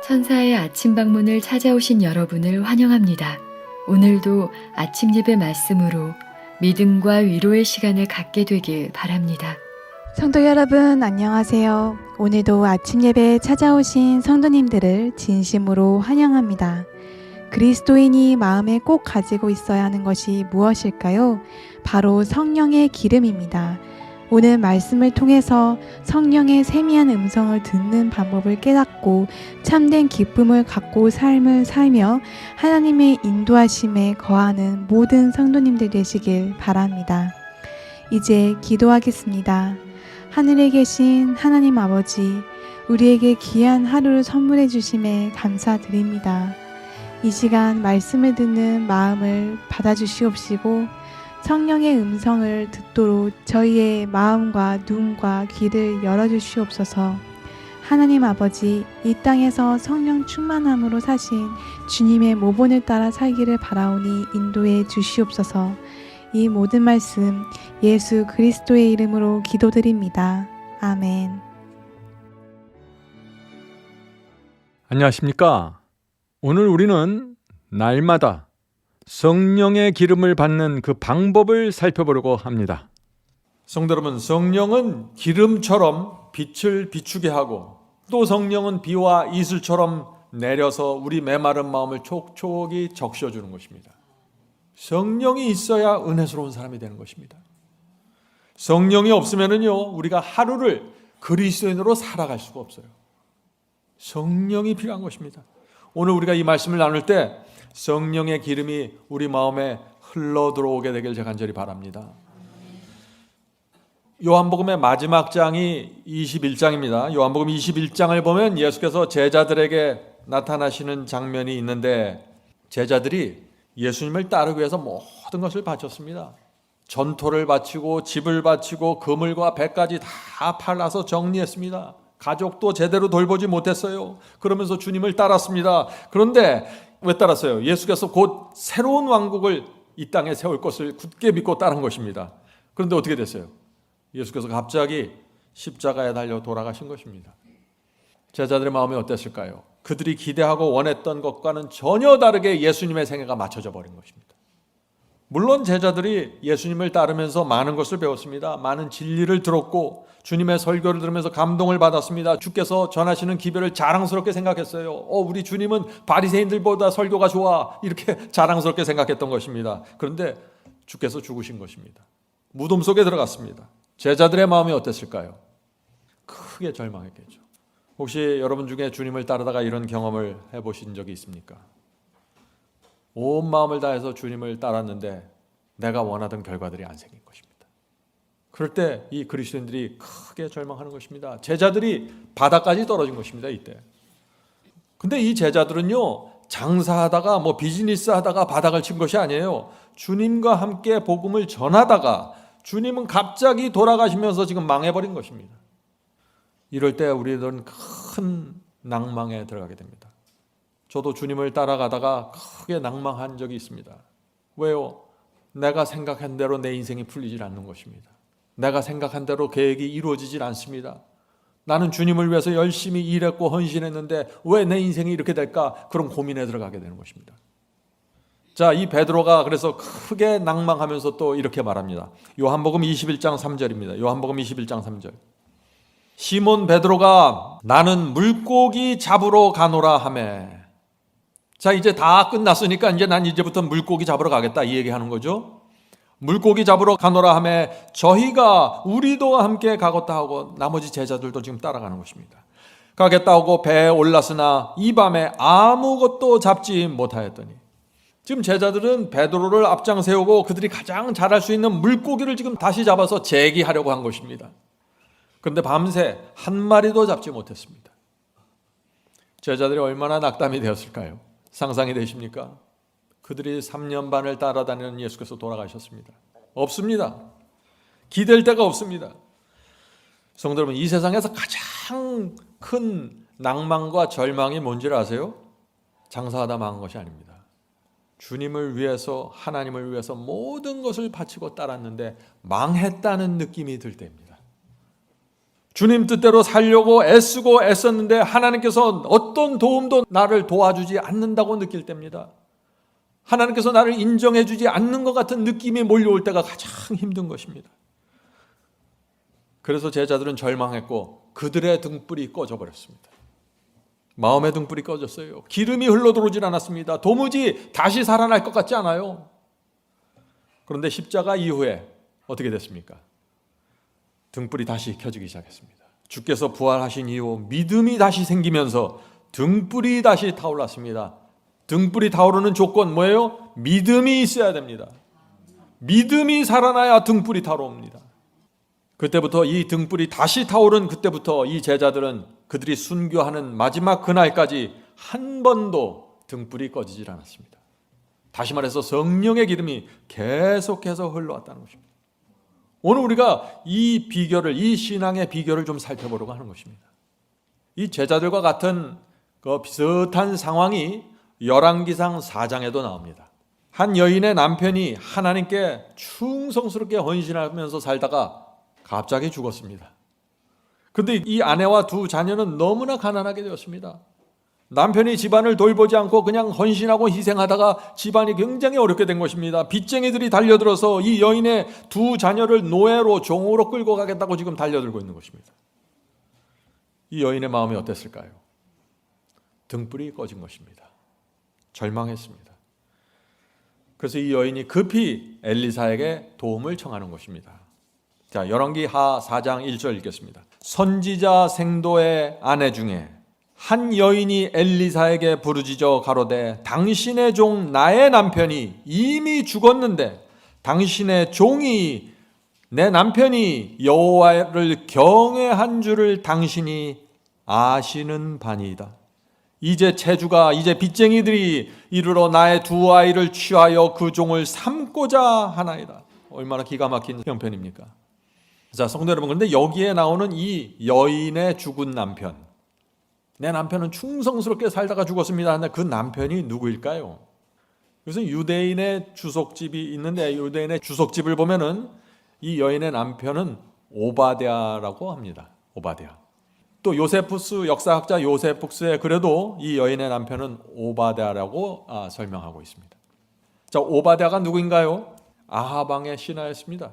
천사의 아침 방문을 찾아오신 여러분을 환영합니다. 오늘도 아침 예배 말씀으로 믿음과 위로의 시간을 갖게 되길 바랍니다. 성도 여러분 안녕하세요. 오늘도 아침 예배에 찾아오신 성도님들을 진심으로 환영합니다. 그리스도인이 마음에 꼭 가지고 있어야 하는 것이 무엇일까요? 바로 성령의 기름입니다. 오늘 말씀을 통해서 성령의 세미한 음성을 듣는 방법을 깨닫고 참된 기쁨을 갖고 삶을 살며 하나님의 인도하심에 거하는 모든 성도님들 되시길 바랍니다. 이제 기도하겠습니다. 하늘에 계신 하나님 아버지, 우리에게 귀한 하루를 선물해 주심에 감사드립니다. 이 시간 말씀을 듣는 마음을 받아주시옵시고 성령의 음성을 듣도록 저희의 마음과 눈과 귀를 열어주시옵소서. 하나님 아버지, 이 땅에서 성령 충만함으로 사신 주님의 모본을 따라 살기를 바라오니 인도해 주시옵소서. 이 모든 말씀 예수 그리스도의 이름으로 기도드립니다. 아멘. 안녕하십니까? 오늘 우리는 날마다 성령의 기름을 받는 그 방법을 살펴보려고 합니다. 성도 여러분, 성령은 기름처럼 빛을 비추게 하고 또 성령은 비와 이슬처럼 내려서 우리 메마른 마음을 촉촉이 적셔주는 것입니다. 성령이 있어야 은혜스러운 사람이 되는 것입니다. 성령이 없으면요, 우리가 하루를 그리스도인으로 살아갈 수가 없어요. 성령이 필요한 것입니다. 오늘 우리가 이 말씀을 나눌 때 성령의 기름이 우리 마음에 흘러 들어오게 되길 제가 간절히 바랍니다. 요한복음의 마지막 장이 21장입니다. 요한복음 21장을 보면 예수께서 제자들에게 나타나시는 장면이 있는데 제자들이 예수님을 따르기 위해서 모든 것을 바쳤습니다. 전토를 바치고 집을 바치고 그물과 배까지 다 팔아서 정리했습니다. 가족도 제대로 돌보지 못했어요. 그러면서 주님을 따랐습니다. 그런데 왜 따랐어요? 예수께서 곧 새로운 왕국을 이 땅에 세울 것을 굳게 믿고 따른 것입니다. 그런데 어떻게 됐어요? 예수께서 갑자기 십자가에 달려 돌아가신 것입니다. 제자들의 마음이 어땠을까요? 그들이 기대하고 원했던 것과는 전혀 다르게 예수님의 생애가 맞춰져 버린 것입니다. 물론 제자들이 예수님을 따르면서 많은 것을 배웠습니다. 많은 진리를 들었고 주님의 설교를 들으면서 감동을 받았습니다. 주께서 전하시는 기별을 자랑스럽게 생각했어요. 우리 주님은 바리새인들보다 설교가 좋아, 이렇게 자랑스럽게 생각했던 것입니다. 그런데 주께서 죽으신 것입니다. 무덤 속에 들어갔습니다. 제자들의 마음이 어땠을까요? 크게 절망했겠죠. 혹시 여러분 중에 주님을 따르다가 이런 경험을 해보신 적이 있습니까? 온 마음을 다해서 주님을 따랐는데 내가 원하던 결과들이 안 생긴 것입니다. 그럴 때 이 그리스도인들이 크게 절망하는 것입니다. 제자들이 바닥까지 떨어진 것입니다. 이때. 근데 이 제자들은요, 장사하다가 비즈니스 하다가 바닥을 친 것이 아니에요. 주님과 함께 복음을 전하다가 주님은 갑자기 돌아가시면서 지금 망해버린 것입니다. 이럴 때 우리들은 큰 낭망에 들어가게 됩니다. 저도 주님을 따라가다가 크게 낭망한 적이 있습니다. 왜요? 내가 생각한 대로 내 인생이 풀리질 않는 것입니다. 내가 생각한 대로 계획이 이루어지질 않습니다. 나는 주님을 위해서 열심히 일했고 헌신했는데 왜 내 인생이 이렇게 될까? 그런 고민에 들어가게 되는 것입니다. 자, 이 베드로가 그래서 크게 낭망하면서 또 이렇게 말합니다. 요한복음 21장 3절입니다. 요한복음 21장 3절. 시몬 베드로가 나는 물고기 잡으러 가노라 하매. 자, 이제 다 끝났으니까 난 이제부터 물고기 잡으러 가겠다, 이 얘기하는 거죠. 물고기 잡으러 가노라 하매 저희가 우리도 함께 가겠다 하고 나머지 제자들도 지금 따라가는 것입니다. 가겠다 하고 배에 올랐으나 이 밤에 아무것도 잡지 못하였더니, 지금 제자들은 베드로를 앞장 세우고 그들이 가장 잘할 수 있는 물고기를 지금 다시 잡아서 재기하려고 한 것입니다. 그런데 밤새 한 마리도 잡지 못했습니다. 제자들이 얼마나 낙담이 되었을까요? 상상이 되십니까? 그들이 3년 반을 따라다니는 예수께서 돌아가셨습니다. 없습니다. 기댈 데가 없습니다. 성도 여러분, 이 세상에서 가장 큰 낭만과 절망이 뭔지를 아세요? 장사하다 망한 것이 아닙니다. 주님을 위해서, 하나님을 위해서 모든 것을 바치고 따랐는데 망했다는 느낌이 들 때입니다. 주님 뜻대로 살려고 애쓰고 애썼는데 하나님께서 어떤 도움도 나를 도와주지 않는다고 느낄 때입니다. 하나님께서 나를 인정해 주지 않는 것 같은 느낌이 몰려올 때가 가장 힘든 것입니다. 그래서 제자들은 절망했고 그들의 등불이 꺼져버렸습니다. 마음의 등불이 꺼졌어요. 기름이 흘러들어오질 않았습니다. 도무지 다시 살아날 것 같지 않아요. 그런데 십자가 이후에 어떻게 됐습니까? 등불이 다시 켜지기 시작했습니다. 주께서 부활하신 이후 믿음이 다시 생기면서 등불이 다시 타올랐습니다. 등불이 타오르는 조건 뭐예요? 믿음이 있어야 됩니다. 믿음이 살아나야 등불이 타오릅니다. 그때부터 이 등불이 다시 타오른 그때부터 이 제자들은 그들이 순교하는 마지막 그날까지 한 번도 등불이 꺼지질 않았습니다. 다시 말해서 성령의 기름이 계속해서 흘러왔다는 것입니다. 오늘 우리가 이 비결을, 이 신앙의 비결을 좀 살펴보려고 하는 것입니다. 이 제자들과 같은 그 비슷한 상황이 열왕기상 4장에도 나옵니다. 한 여인의 남편이 하나님께 충성스럽게 헌신하면서 살다가 갑자기 죽었습니다. 그런데 이 아내와 두 자녀는 너무나 가난하게 되었습니다. 남편이 집안을 돌보지 않고 그냥 헌신하고 희생하다가 집안이 굉장히 어렵게 된 것입니다. 빚쟁이들이 달려들어서 이 여인의 두 자녀를 노예로 종으로 끌고 가겠다고 지금 달려들고 있는 것입니다. 이 여인의 마음이 어땠을까요? 등불이 꺼진 것입니다. 절망했습니다. 그래서 이 여인이 급히 엘리사에게 도움을 청하는 것입니다. 자, 열왕기하 4장 1절 읽겠습니다. 선지자 생도의 아내 중에 한 여인이 엘리사에게 부르짖어 가로되 당신의 종 나의 남편이 이미 죽었는데 당신의 종이 내 남편이 여호와를 경외한 줄을 당신이 아시는 바니이다. 이제 빚쟁이들이 이르러 나의 두 아이를 취하여 그 종을 삼고자 하나이다. 얼마나 기가 막힌 형편입니까? 자, 성도 여러분, 그런데 여기에 나오는 이 여인의 죽은 남편, 내 남편은 충성스럽게 살다가 죽었습니다 하는데 그 남편이 누구일까요? 그래서 유대인의 주석집이 있는데 유대인의 주석집을 보면은 이 여인의 남편은 오바댜라고 합니다. 오바댜. 또 요세푸스 역사학자 요세푸스의 글에도 이 여인의 남편은 오바댜라고 설명하고 있습니다. 자, 오바댜가 누구인가요? 아합 왕의 신하였습니다.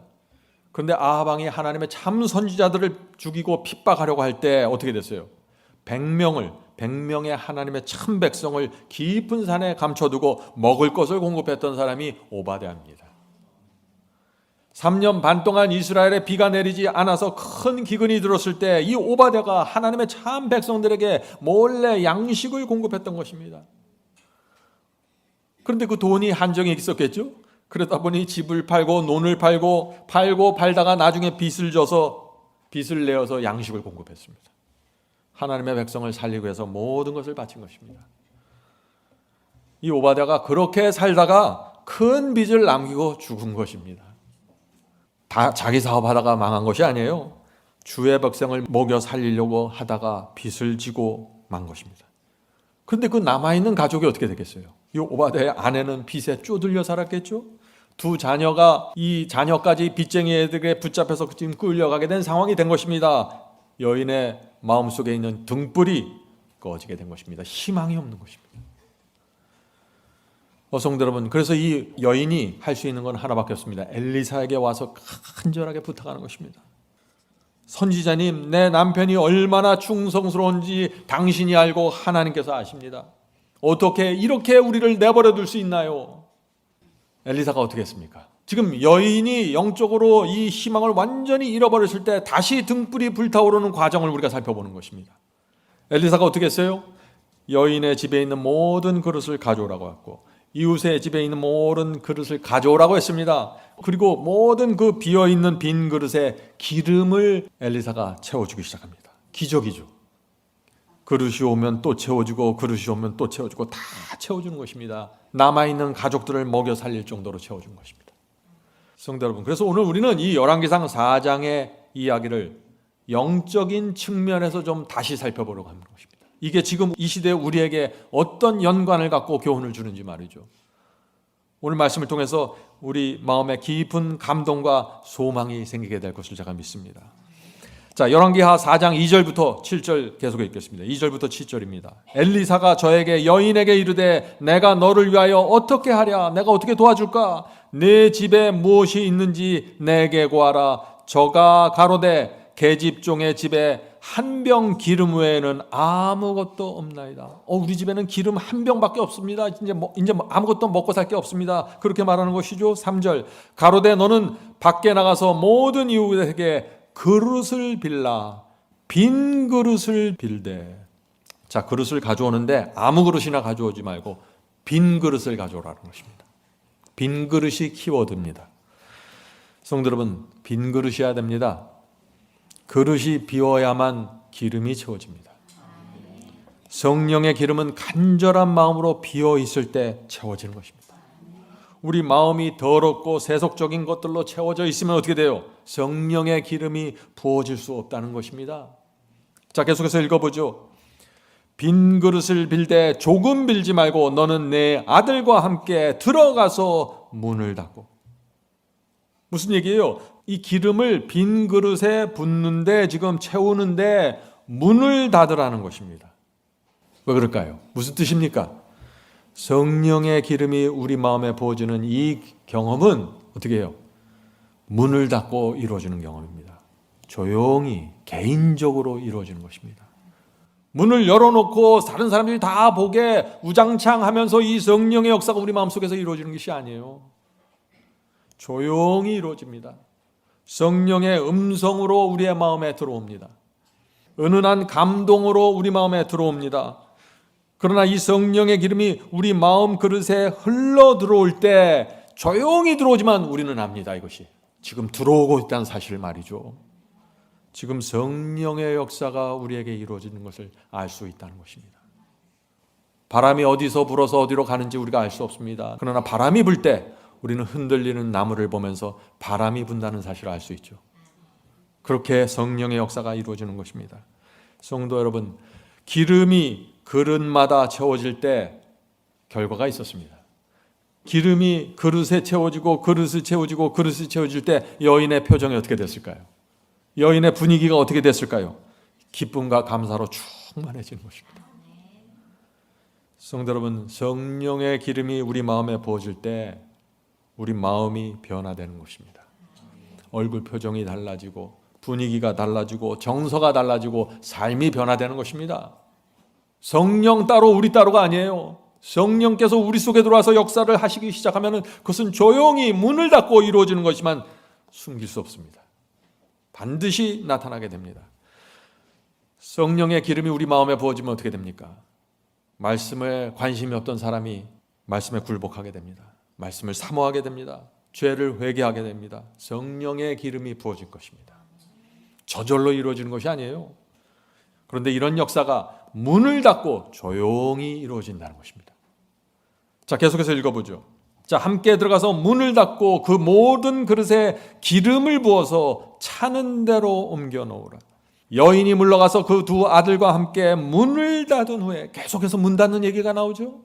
그런데 아합 왕이 하나님의 참 선지자들을 죽이고 핍박하려고 할 때 어떻게 됐어요? 100명의 하나님의 참 백성을 깊은 산에 감춰두고 먹을 것을 공급했던 사람이 오바댜입니다. 3년 반 동안 이스라엘에 비가 내리지 않아서 큰 기근이 들었을 때 이 오바댜가 하나님의 참 백성들에게 몰래 양식을 공급했던 것입니다. 그런데 그 돈이 한정이 있었겠죠? 그러다 보니 집을 팔고 논을 팔고 팔다가 나중에 빚을 내어서 양식을 공급했습니다. 하나님의 백성을 살리기 위해서 모든 것을 바친 것입니다. 이 오바댜가 그렇게 살다가 큰 빚을 남기고 죽은 것입니다. 다 자기 사업하다가 망한 것이 아니에요. 주의 백성을 먹여 살리려고 하다가 빚을 지고 만 것입니다. 그런데 그 남아있는 가족이 어떻게 되겠어요? 이 오바댜의 아내는 빚에 쪼들려 살았겠죠? 두 자녀가 이 자녀까지 빚쟁이들에게 붙잡혀서 지금 끌려가게 된 상황이 된 것입니다. 여인의 마음속에 있는 등불이 꺼지게 된 것입니다. 희망이 없는 것입니다. 성도 여러분, 그래서 이 여인이 할 수 있는 건 하나밖에 없습니다. 엘리사에게 와서 간절하게 부탁하는 것입니다. 선지자님, 내 남편이 얼마나 충성스러운지 당신이 알고 하나님께서 아십니다. 어떻게 이렇게 우리를 내버려 둘 수 있나요? 엘리사가 어떻게 했습니까? 지금 여인이 영적으로 이 희망을 완전히 잃어버렸을 때 다시 등불이 불타오르는 과정을 우리가 살펴보는 것입니다. 엘리사가 어떻게 했어요? 여인의 집에 있는 모든 그릇을 가져오라고 했고 이웃의 집에 있는 모든 그릇을 가져오라고 했습니다. 그리고 모든 그 비어있는 빈 그릇에 기름을 엘리사가 채워주기 시작합니다. 기적이죠. 그릇이 오면 또 채워주고 그릇이 오면 또 채워주고 다 채워주는 것입니다. 남아있는 가족들을 먹여 살릴 정도로 채워준 것입니다. 성도 여러분, 그래서 오늘 우리는 이 열왕기상 4장의 이야기를 영적인 측면에서 좀 다시 살펴보려고 하는 것입니다. 이게 지금 이 시대에 우리에게 어떤 연관을 갖고 교훈을 주는지 말이죠. 오늘 말씀을 통해서 우리 마음에 깊은 감동과 소망이 생기게 될 것을 제가 믿습니다. 자, 열왕기하 4장 2절부터 7절 계속 읽겠습니다. 2절부터 7절입니다. 엘리사가 저에게 여인에게 이르되 내가 너를 위하여 어떻게 하랴? 내가 어떻게 도와줄까? 내 집에 무엇이 있는지 내게 구하라. 저가 가로되 계집종의 집에 한 병 기름 외에는 아무것도 없나이다. 우리 집에는 기름 한 병밖에 없습니다. 이제 아무것도 먹고 살 게 없습니다. 그렇게 말하는 것이죠. 3절 가로되 너는 밖에 나가서 모든 이웃에게 그릇을 빌라. 빈 그릇을 빌되. 자, 그릇을 가져오는데 아무 그릇이나 가져오지 말고 빈 그릇을 가져오라는 것입니다. 빈 그릇이 키워드입니다. 성도 여러분, 빈 그릇이어야 됩니다. 그릇이 비워야만 기름이 채워집니다. 성령의 기름은 간절한 마음으로 비어 있을 때 채워지는 것입니다. 우리 마음이 더럽고 세속적인 것들로 채워져 있으면 어떻게 돼요? 성령의 기름이 부어질 수 없다는 것입니다. 자, 계속해서 읽어보죠. 빈 그릇을 빌되 조금 빌지 말고 너는 내 아들과 함께 들어가서 문을 닫고. 무슨 얘기예요? 이 기름을 빈 그릇에 붓는데 지금 채우는데 문을 닫으라는 것입니다. 왜 그럴까요? 무슨 뜻입니까? 성령의 기름이 우리 마음에 부어지는 이 경험은 어떻게 해요? 문을 닫고 이루어지는 경험입니다. 조용히 개인적으로 이루어지는 것입니다. 문을 열어놓고 다른 사람들이 다 보게 우장창 하면서 이 성령의 역사가 우리 마음속에서 이루어지는 것이 아니에요. 조용히 이루어집니다. 성령의 음성으로 우리의 마음에 들어옵니다. 은은한 감동으로 우리 마음에 들어옵니다. 그러나 이 성령의 기름이 우리 마음 그릇에 흘러 들어올 때 조용히 들어오지만 우리는 압니다. 이것이 지금 들어오고 있다는 사실을 말이죠. 지금 성령의 역사가 우리에게 이루어지는 것을 알 수 있다는 것입니다. 바람이 어디서 불어서 어디로 가는지 우리가 알 수 없습니다. 그러나 바람이 불 때 우리는 흔들리는 나무를 보면서 바람이 분다는 사실을 알 수 있죠. 그렇게 성령의 역사가 이루어지는 것입니다. 성도 여러분, 기름이 그릇마다 채워질 때 결과가 있었습니다. 기름이 그릇에 채워지고 그릇을 채워지고 그릇이 채워질 때 여인의 표정이 어떻게 됐을까요? 여인의 분위기가 어떻게 됐을까요? 기쁨과 감사로 충만해지는 것입니다. 성도 여러분, 성령의 기름이 우리 마음에 부어질 때 우리 마음이 변화되는 것입니다. 얼굴 표정이 달라지고 분위기가 달라지고 정서가 달라지고 삶이 변화되는 것입니다. 성령 따로 우리 따로가 아니에요. 성령께서 우리 속에 들어와서 역사를 하시기 시작하면 그것은 조용히 문을 닫고 이루어지는 것이지만 숨길 수 없습니다. 반드시 나타나게 됩니다. 성령의 기름이 우리 마음에 부어지면 어떻게 됩니까? 말씀에 관심이 없던 사람이 말씀에 굴복하게 됩니다. 말씀을 사모하게 됩니다. 죄를 회개하게 됩니다. 성령의 기름이 부어질 것입니다. 저절로 이루어지는 것이 아니에요. 그런데 이런 역사가 문을 닫고 조용히 이루어진다는 것입니다. 자, 계속해서 읽어보죠. 자, 함께 들어가서 문을 닫고 그 모든 그릇에 기름을 부어서 차는 대로 옮겨 놓으라. 여인이 물러가서 그 두 아들과 함께 문을 닫은 후에, 계속해서 문 닫는 얘기가 나오죠.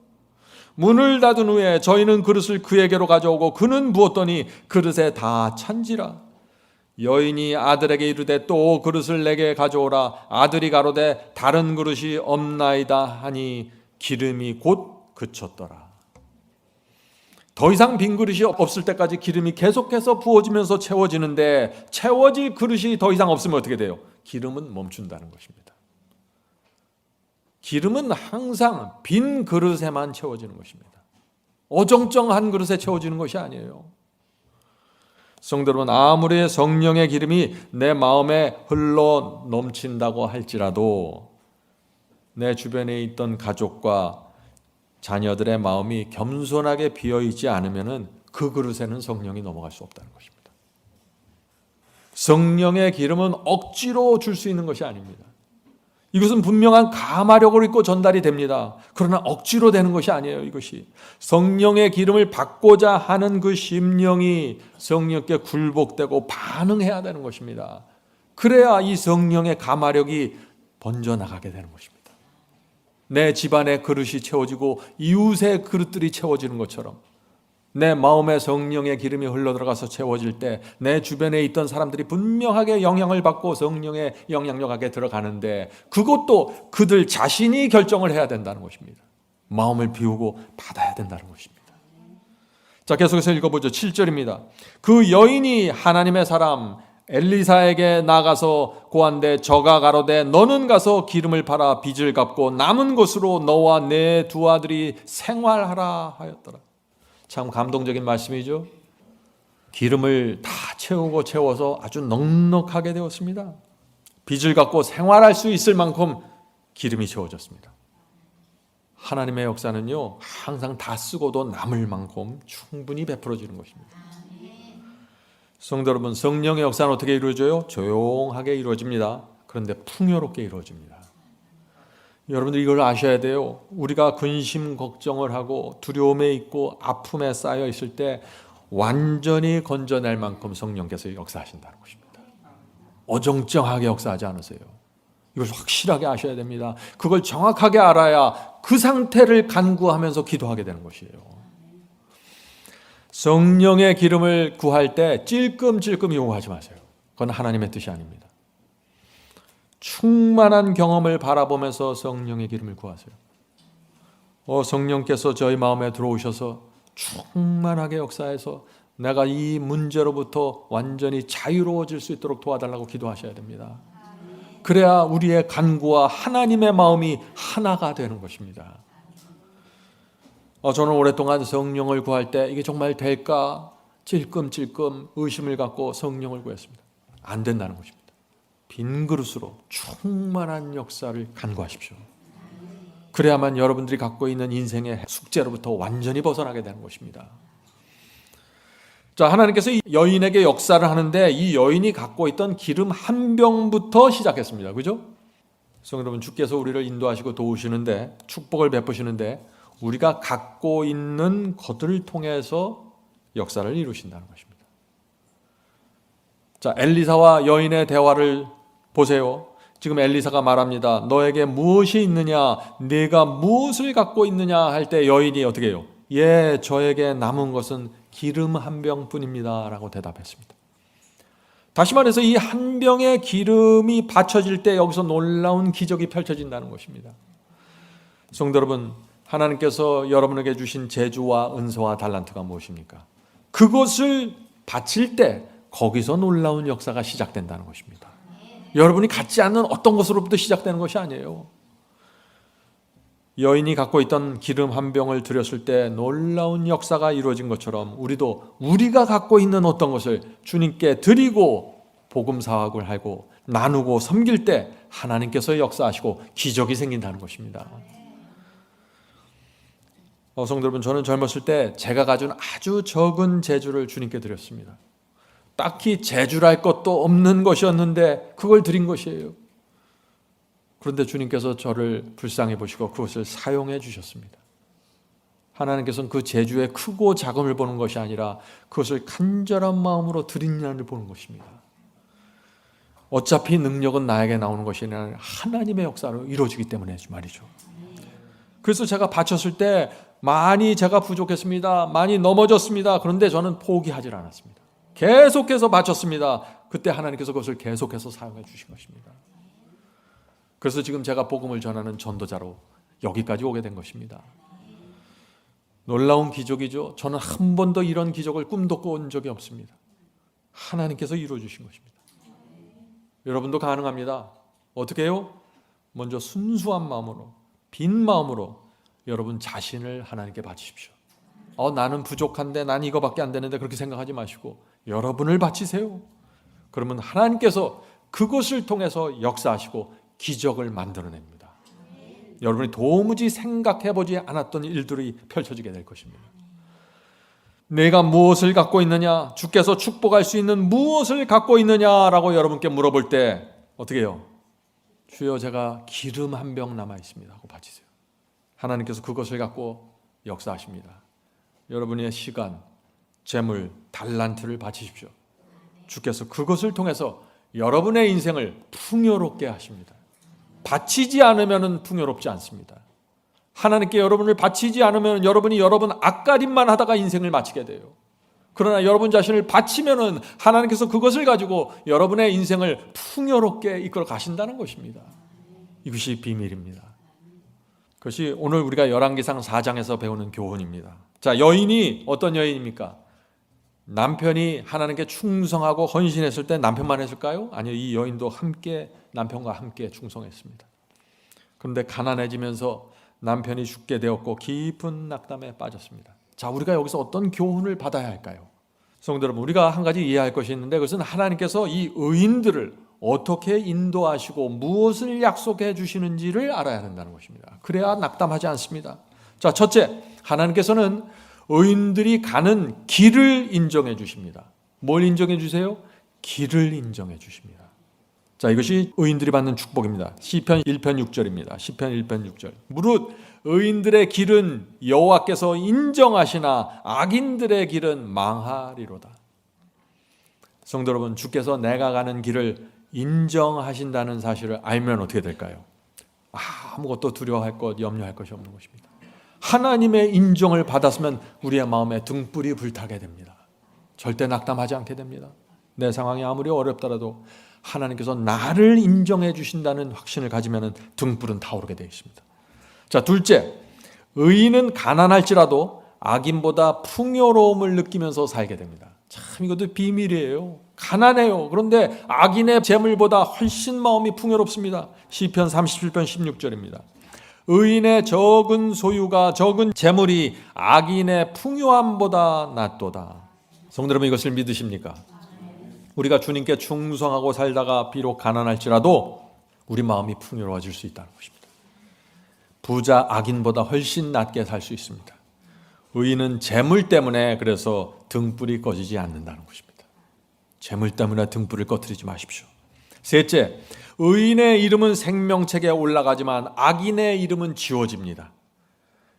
문을 닫은 후에 저희는 그릇을 그에게로 가져오고 그는 부었더니 그릇에 다 찬지라. 여인이 아들에게 이르되 또 그릇을 내게 가져오라. 아들이 가로되 다른 그릇이 없나이다 하니 기름이 곧 그쳤더라. 더 이상 빈 그릇이 없을 때까지 기름이 계속해서 부어지면서 채워지는데 채워질 그릇이 더 이상 없으면 어떻게 돼요? 기름은 멈춘다는 것입니다. 기름은 항상 빈 그릇에만 채워지는 것입니다. 어정쩡한 그릇에 채워지는 것이 아니에요. 성도 여러분, 아무리 성령의 기름이 내 마음에 흘러 넘친다고 할지라도 내 주변에 있던 가족과 자녀들의 마음이 겸손하게 비어있지 않으면 그 그릇에는 성령이 넘어갈 수 없다는 것입니다. 성령의 기름은 억지로 줄 수 있는 것이 아닙니다. 이것은 분명한 감화력을 입고 전달이 됩니다. 그러나 억지로 되는 것이 아니에요. 이것이 성령의 기름을 받고자 하는 그 심령이 성령께 굴복되고 반응해야 되는 것입니다. 그래야 이 성령의 감화력이 번져나가게 되는 것입니다. 내 집안의 그릇이 채워지고 이웃의 그릇들이 채워지는 것처럼 내 마음에 성령의 기름이 흘러들어가서 채워질 때 내 주변에 있던 사람들이 분명하게 영향을 받고 성령의 영향력 안에 들어가는데, 그것도 그들 자신이 결정을 해야 된다는 것입니다. 마음을 비우고 받아야 된다는 것입니다. 자, 계속해서 읽어보죠. 7절입니다. 그 여인이 하나님의 사람 엘리사에게 나가서 고한데 저가 가로되 너는 가서 기름을 팔아 빚을 갚고 남은 것으로 너와 내 두 아들이 생활하라 하였더라. 참 감동적인 말씀이죠. 기름을 다 채워서 아주 넉넉하게 되었습니다. 빚을 갚고 생활할 수 있을 만큼 기름이 채워졌습니다. 하나님의 역사는요, 항상 다 쓰고도 남을 만큼 충분히 베풀어지는 것입니다. 성도 여러분, 성령의 역사는 어떻게 이루어져요? 조용하게 이루어집니다. 그런데 풍요롭게 이루어집니다. 여러분들 이걸 아셔야 돼요. 우리가 근심 걱정을 하고 두려움에 있고 아픔에 쌓여 있을 때 완전히 건져낼 만큼 성령께서 역사하신다는 것입니다. 어정쩡하게 역사하지 않으세요. 이걸 확실하게 아셔야 됩니다. 그걸 정확하게 알아야 그 상태를 간구하면서 기도하게 되는 것이에요. 성령의 기름을 구할 때 찔끔찔끔 요구하지 마세요. 그건 하나님의 뜻이 아닙니다. 충만한 경험을 바라보면서 성령의 기름을 구하세요. 성령께서 저희 마음에 들어오셔서 충만하게 역사해서 내가 이 문제로부터 완전히 자유로워질 수 있도록 도와달라고 기도하셔야 됩니다. 그래야 우리의 간구와 하나님의 마음이 하나가 되는 것입니다. 저는 오랫동안 성령을 구할 때 이게 정말 될까 찔끔찔끔 의심을 갖고 성령을 구했습니다. 안 된다는 것입니다. 빈 그릇으로 충만한 역사를 간구하십시오. 그래야만 여러분들이 갖고 있는 인생의 숙제로부터 완전히 벗어나게 되는 것입니다. 자, 하나님께서 이 여인에게 역사를 하는데 이 여인이 갖고 있던 기름 한 병부터 시작했습니다. 그죠? 성도 여러분, 주께서 우리를 인도하시고 도우시는데, 축복을 베푸시는데 우리가 갖고 있는 것들을 통해서 역사를 이루신다는 것입니다. 자, 엘리사와 여인의 대화를 보세요. 지금 엘리사가 말합니다. 너에게 무엇이 있느냐? 네가 무엇을 갖고 있느냐? 할 때 여인이 어떻게 해요? 예, 저에게 남은 것은 기름 한 병뿐입니다 라고 대답했습니다. 다시 말해서 이 한 병의 기름이 받쳐질 때 여기서 놀라운 기적이 펼쳐진다는 것입니다. 성도 여러분, 하나님께서 여러분에게 주신 재주와 은사와 달란트가 무엇입니까? 그것을 바칠 때 거기서 놀라운 역사가 시작된다는 것입니다. 여러분이 갖지 않는 어떤 것으로부터 시작되는 것이 아니에요. 여인이 갖고 있던 기름 한 병을 드렸을 때 놀라운 역사가 이루어진 것처럼 우리도 우리가 갖고 있는 어떤 것을 주님께 드리고 복음 사역을 하고 나누고 섬길 때 하나님께서 역사하시고 기적이 생긴다는 것입니다. 성도 여러분, 저는 젊었을 때 제가 가진 아주 적은 재주를 주님께 드렸습니다. 딱히 재주랄 것도 없는 것이었는데 그걸 드린 것이에요. 그런데 주님께서 저를 불쌍히 보시고 그것을 사용해 주셨습니다. 하나님께서는 그 재주의 크고 작음을 보는 것이 아니라 그것을 간절한 마음으로 드리냐를 보는 것입니다. 어차피 능력은 나에게 나오는 것이 아니라 하나님의 역사로 이루어지기 때문에 말이죠. 그래서 제가 바쳤을 때 많이 제가 부족했습니다. 많이 넘어졌습니다. 그런데 저는 포기하지 않았습니다. 계속해서 바쳤습니다. 그때 하나님께서 그것을 계속해서 사용해 주신 것입니다. 그래서 지금 제가 복음을 전하는 전도자로 여기까지 오게 된 것입니다. 놀라운 기적이죠. 저는 한 번도 이런 기적을 꿈도 꿔온 적이 없습니다. 하나님께서 이루어 주신 것입니다. 여러분도 가능합니다. 어떻게 해요? 먼저 순수한 마음으로, 빈 마음으로 여러분 자신을 하나님께 바치십시오. 나는 부족한데 난 이거밖에 안 되는데 그렇게 생각하지 마시고 여러분을 바치세요. 그러면 하나님께서 그것을 통해서 역사하시고 기적을 만들어냅니다. 여러분이 도무지 생각해보지 않았던 일들이 펼쳐지게 될 것입니다. 내가 무엇을 갖고 있느냐? 주께서 축복할 수 있는 무엇을 갖고 있느냐라고 여러분께 물어볼 때 어떻게 해요? 주여, 제가 기름 한 병 남아 있습니다 하고 바치세요. 하나님께서 그것을 갖고 역사하십니다. 여러분의 시간, 재물, 달란트를 바치십시오. 주께서 그것을 통해서 여러분의 인생을 풍요롭게 하십니다. 바치지 않으면 풍요롭지 않습니다. 하나님께 여러분을 바치지 않으면 여러분이 여러분 앞가림만 하다가 인생을 마치게 돼요. 그러나 여러분 자신을 바치면은 하나님께서 그것을 가지고 여러분의 인생을 풍요롭게 이끌어 가신다는 것입니다. 이것이 비밀입니다. 그것이 오늘 우리가 열왕기상 4장에서 배우는 교훈입니다. 자, 여인이 어떤 여인입니까? 남편이 하나님께 충성하고 헌신했을 때 남편만 했을까요? 아니요, 이 여인도 함께 남편과 함께 충성했습니다. 그런데 가난해지면서 남편이 죽게 되었고 깊은 낙담에 빠졌습니다. 자, 우리가 여기서 어떤 교훈을 받아야 할까요? 성도 여러분, 우리가 한 가지 이해할 것이 있는데 그것은 하나님께서 이 의인들을 어떻게 인도하시고 무엇을 약속해 주시는지를 알아야 한다는 것입니다. 그래야 낙담하지 않습니다. 자, 첫째, 하나님께서는 의인들이 가는 길을 인정해 주십니다. 뭘 인정해 주세요? 길을 인정해 주십니다. 자, 이것이 의인들이 받는 축복입니다. 시편 1편 6절입니다. 시편 1편 6절. 무릇 의인들의 길은 여호와께서 인정하시나 악인들의 길은 망하리로다. 성도 여러분, 주께서 내가 가는 길을 인정하신다는 사실을 알면 어떻게 될까요? 아무것도 두려워할 것, 염려할 것이 없는 것입니다. 하나님의 인정을 받았으면 우리의 마음에 등불이 불타게 됩니다. 절대 낙담하지 않게 됩니다. 내 상황이 아무리 어렵더라도 하나님께서 나를 인정해 주신다는 확신을 가지면 등불은 타오르게 되어 있습니다. 자, 둘째, 의인은 가난할지라도 악인보다 풍요로움을 느끼면서 살게 됩니다. 참, 이것도 비밀이에요. 가난해요. 그런데 악인의 재물보다 훨씬 마음이 풍요롭습니다. 시편 37편 16절입니다. 의인의 적은 소유가, 적은 재물이 악인의 풍요함보다 낫도다. 성도 여러분, 이것을 믿으십니까? 우리가 주님께 충성하고 살다가 비록 가난할지라도 우리 마음이 풍요로워질 수 있다는 것입니다. 부자 악인보다 훨씬 낫게 살 수 있습니다. 의인은 재물 때문에 그래서 등불이 꺼지지 않는다는 것입니다. 재물 때문에 등불을 꺼뜨리지 마십시오. 셋째, 의인의 이름은 생명책에 올라가지만 악인의 이름은 지워집니다.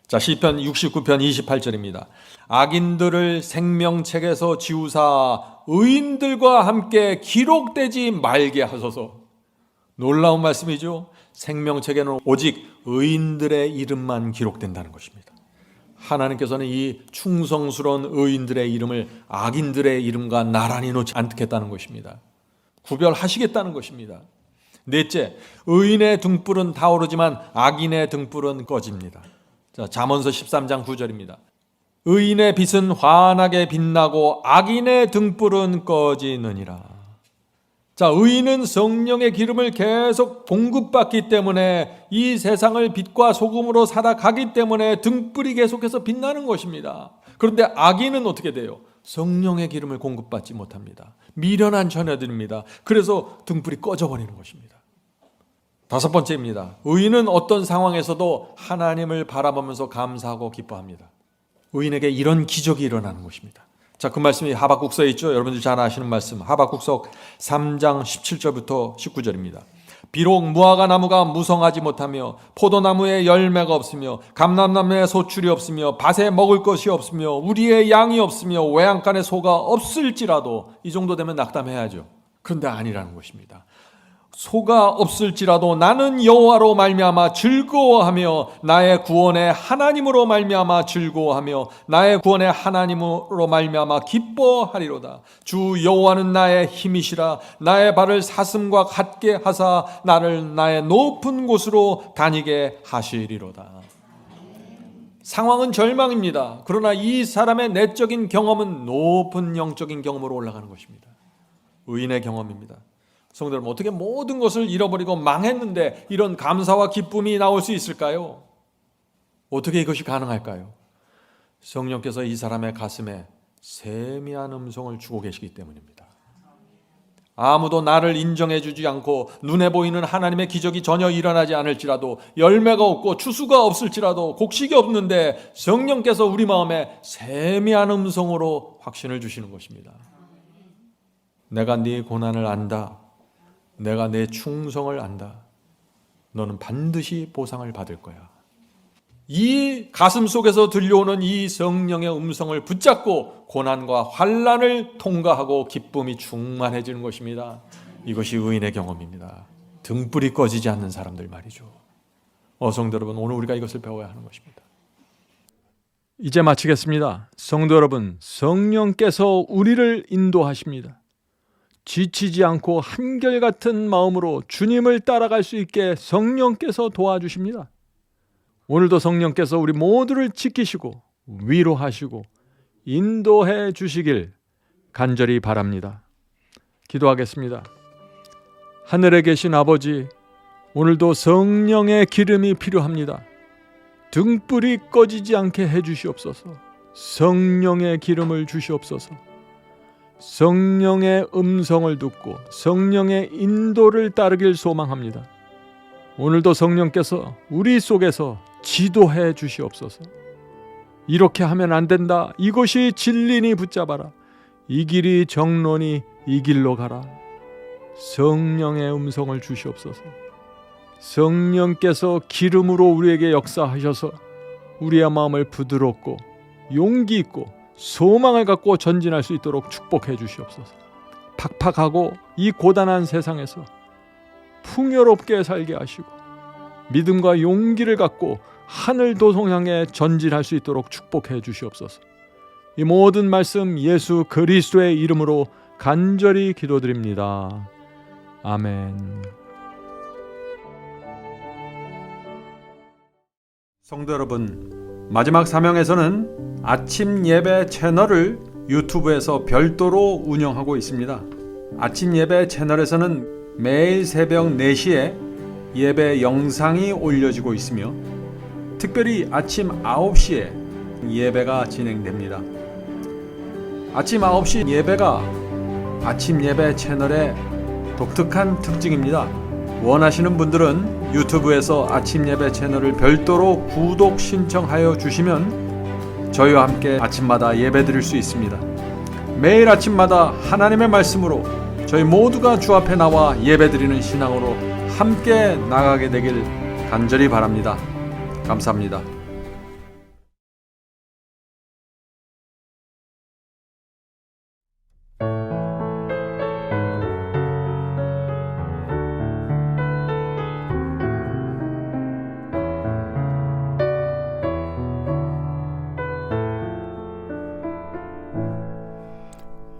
자, 시편 69편 28절입니다. 악인들을 생명책에서 지우사 의인들과 함께 기록되지 말게 하소서. 놀라운 말씀이죠. 생명책에는 오직 의인들의 이름만 기록된다는 것입니다. 하나님께서는 이 충성스러운 의인들의 이름을 악인들의 이름과 나란히 놓지 않겠다는 것입니다. 구별하시겠다는 것입니다. 넷째, 의인의 등불은 타오르지만 악인의 등불은 꺼집니다. 자, 잠언서 13장 9절입니다. 의인의 빛은 환하게 빛나고 악인의 등불은 꺼지느니라. 자, 의인은 성령의 기름을 계속 공급받기 때문에 이 세상을 빛과 소금으로 살아가기 때문에 등불이 계속해서 빛나는 것입니다. 그런데 악인은 어떻게 돼요? 성령의 기름을 공급받지 못합니다. 미련한 처녀들입니다. 그래서 등불이 꺼져버리는 것입니다. 다섯 번째입니다. 의인은 어떤 상황에서도 하나님을 바라보면서 감사하고 기뻐합니다. 의인에게 이런 기적이 일어나는 것입니다. 자, 그 말씀이 하박국서에 있죠. 여러분들 잘 아시는 말씀, 하박국서 3장 17절부터 19절입니다. 비록 무화과 나무가 무성하지 못하며 포도나무에 열매가 없으며 감람나무에 소출이 없으며 밭에 먹을 것이 없으며 우리의 양이 없으며 외양간에 소가 없을지라도, 이 정도 되면 낙담해야죠. 그런데 아니라는 것입니다. 소가 없을지라도 나는 여호와로 말미암아 즐거워하며 나의 구원의 하나님으로 말미암아 즐거워하며 나의 구원의 하나님으로 말미암아 기뻐하리로다. 주 여호와는 나의 힘이시라. 나의 발을 사슴과 같게 하사 나를 나의 높은 곳으로 다니게 하시리로다. 상황은 절망입니다. 그러나 이 사람의 내적인 경험은 높은 영적인 경험으로 올라가는 것입니다. 의인의 경험입니다. 성도 여러분, 어떻게 모든 것을 잃어버리고 망했는데 이런 감사와 기쁨이 나올 수 있을까요? 어떻게 이것이 가능할까요? 성령께서 이 사람의 가슴에 세미한 음성을 주고 계시기 때문입니다. 아무도 나를 인정해 주지 않고 눈에 보이는 하나님의 기적이 전혀 일어나지 않을지라도, 열매가 없고 추수가 없을지라도, 곡식이 없는데 성령께서 우리 마음에 세미한 음성으로 확신을 주시는 것입니다. 내가 네 고난을 안다. 내가 내 충성을 안다. 너는 반드시 보상을 받을 거야. 이 가슴 속에서 들려오는 이 성령의 음성을 붙잡고 고난과 환난을 통과하고 기쁨이 충만해지는 것입니다. 이것이 의인의 경험입니다. 등불이 꺼지지 않는 사람들 말이죠. 성도 여러분, 오늘 우리가 이것을 배워야 하는 것입니다. 이제 마치겠습니다. 성도 여러분, 성령께서 우리를 인도하십니다. 지치지 않고 한결같은 마음으로 주님을 따라갈 수 있게 성령께서 도와주십니다. 오늘도 성령께서 우리 모두를 지키시고 위로하시고 인도해 주시길 간절히 바랍니다. 기도하겠습니다. 하늘에 계신 아버지, 오늘도 성령의 기름이 필요합니다. 등불이 꺼지지 않게 해주시옵소서. 성령의 기름을 주시옵소서. 성령의 음성을 듣고 성령의 인도를 따르길 소망합니다. 오늘도 성령께서 우리 속에서 지도해 주시옵소서. 이렇게 하면 안 된다. 이것이 진리니 붙잡아라. 이 길이 정론이 이 길로 가라. 성령의 음성을 주시옵소서. 성령께서 기름으로 우리에게 역사하셔서 우리의 마음을 부드럽고 용기 있고 소망을 갖고 전진할 수 있도록 축복해 주시옵소서. 팍팍하고 이 고단한 세상에서 풍요롭게 살게 하시고 믿음과 용기를 갖고 하늘 도성 향해 전진할 수 있도록 축복해 주시옵소서. 이 모든 말씀 예수 그리스도의 이름으로 간절히 기도드립니다. 아멘. 성도 여러분, 마지막 사명에서는 아침 예배 채널을 유튜브에서 별도로 운영하고 있습니다. 아침 예배 채널에서는 매일 새벽 4시에 예배 영상이 올려지고 있으며 특별히 아침 9시에 예배가 진행됩니다. 아침 9시 예배가 아침 예배 채널의 독특한 특징입니다. 원하시는 분들은 유튜브에서 아침 예배 채널을 별도로 구독 신청하여 주시면 저희와 함께 아침마다 예배 드릴 수 있습니다. 매일 아침마다 하나님의 말씀으로 저희 모두가 주 앞에 나와 예배 드리는 신앙으로 함께 나가게 되길 간절히 바랍니다. 감사합니다.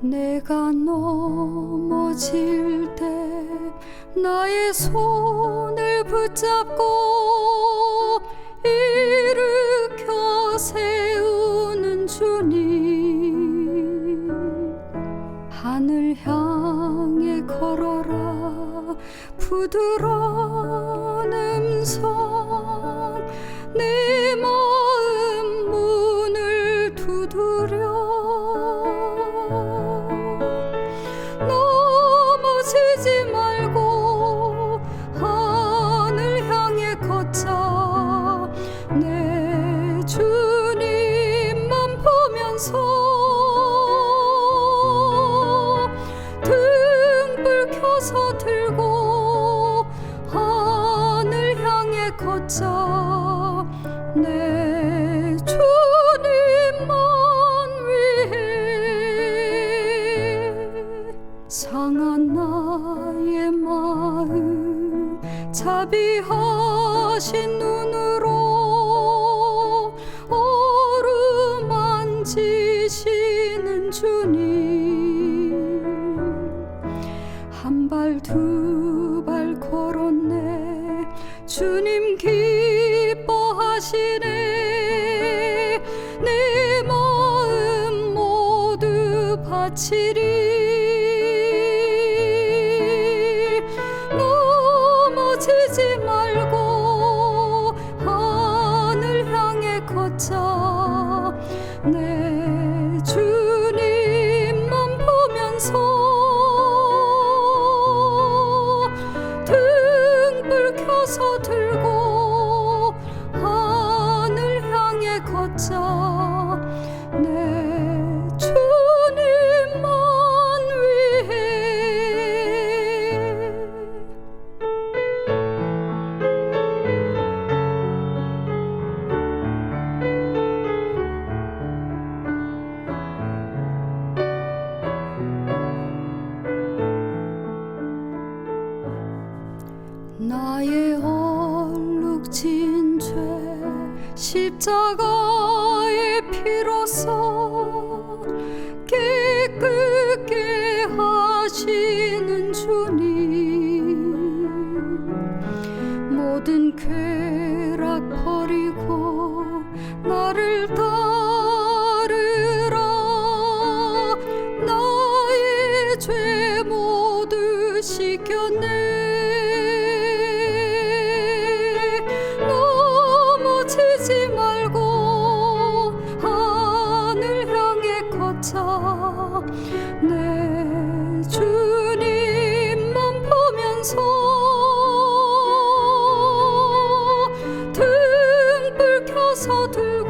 내가 넘어질 때 나의 손을 붙잡고 일으켜 세우는 주님, 하늘 향해 걸어라 부드러운 음성, 내 마음 문을 두드려 넘어지지 말고 하늘 향해 걷자. 내 주님만 보면서 등불 켜서 들고 하늘 향해 걷자. 내 주님만 위해 상한 나의 마음 자비하신 눈으로 어루만지시는 주님, 한 발 두 발 걸었네 주님 기뻐하시네. 내 마음 모두 바치리. 넘어지지 말고 하늘 향해 걷자. 내 주님만 보면서 등불 켜서 들고 하늘 십자가의 피로써 깨끗게 하시는 주님, 모든 쾌락 버리고 나를 따르라. 나의 죄 모두 씻겼네. 넘어지지 말고 하늘 향해 걷자. 내 주님만 보면서 등불 켜서 들고